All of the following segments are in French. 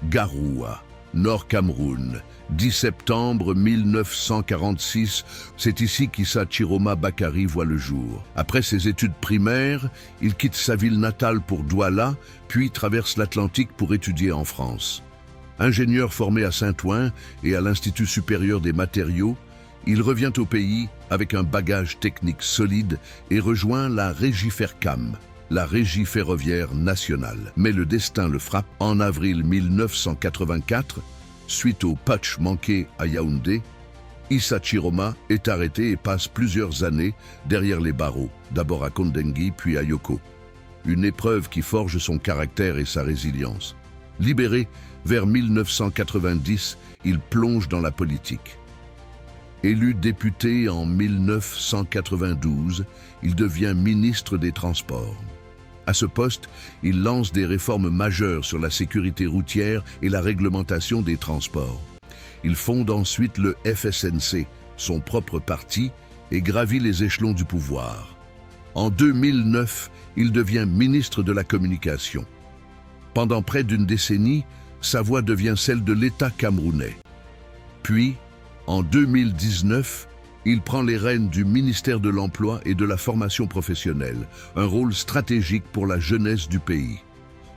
Garoua, Nord Cameroun, 10 septembre 1946, c'est ici qu'Issa Chiroma Bakary voit le jour. Après ses études primaires, il quitte sa ville natale pour Douala, puis traverse l'Atlantique pour étudier en France. Ingénieur formé à Saint-Ouen et à l'Institut supérieur des matériaux, il revient au pays avec un bagage technique solide et rejoint la Régie Fercam, la Régie ferroviaire nationale. Mais le destin le frappe en avril 1984, suite au patch manqué à Yaoundé. Issa Chiroma est arrêté et passe plusieurs années derrière les barreaux, d'abord à Kondengui puis à Yoko. Une épreuve qui forge son caractère et sa résilience. Libéré vers 1990, il plonge dans la politique. Élu député en 1992, il devient ministre des Transports. À ce poste, il lance des réformes majeures sur la sécurité routière et la réglementation des transports. Il fonde ensuite le FSNC, son propre parti, et gravit les échelons du pouvoir. En 2009, il devient ministre de la Communication. Pendant près d'une décennie, sa voix devient celle de l'État camerounais. Puis, en 2019, il prend les rênes du ministère de l'Emploi et de la Formation professionnelle, un rôle stratégique pour la jeunesse du pays.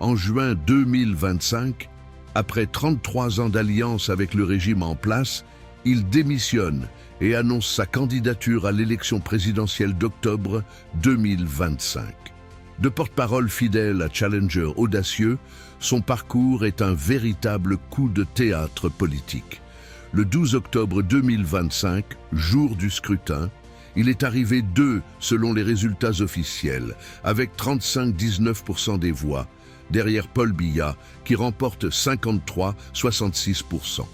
En juin 2025, après 33 ans d'alliance avec le régime en place, il démissionne et annonce sa candidature à l'élection présidentielle d'octobre 2025. De porte-parole fidèle à challenger audacieux, son parcours est un véritable coup de théâtre politique. Le 12 octobre 2025, jour du scrutin, il est arrivé 2 selon les résultats officiels, avec 35,19% des voix, derrière Paul Biya qui remporte 53,66%.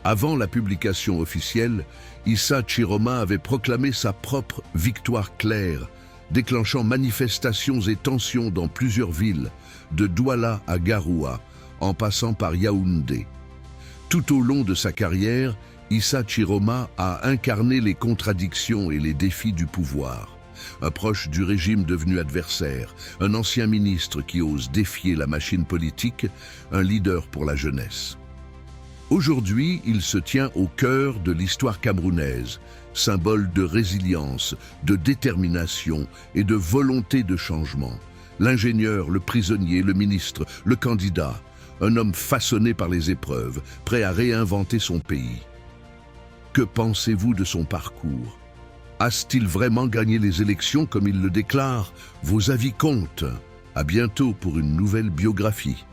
Avant la publication officielle, Issa Chiroma avait proclamé sa propre victoire claire, déclenchant manifestations et tensions dans plusieurs villes, de Douala à Garoua, en passant par Yaoundé. Tout au long de sa carrière, Issa Chiroma a incarné les contradictions et les défis du pouvoir. Un proche du régime devenu adversaire, un ancien ministre qui ose défier la machine politique, un leader pour la jeunesse. Aujourd'hui, il se tient au cœur de l'histoire camerounaise, symbole de résilience, de détermination et de volonté de changement. L'ingénieur, le prisonnier, le ministre, le candidat, un homme façonné par les épreuves, prêt à réinventer son pays. Que pensez-vous de son parcours? A-t-il vraiment gagné les élections comme il le déclare? Vos avis comptent. À bientôt pour une nouvelle biographie.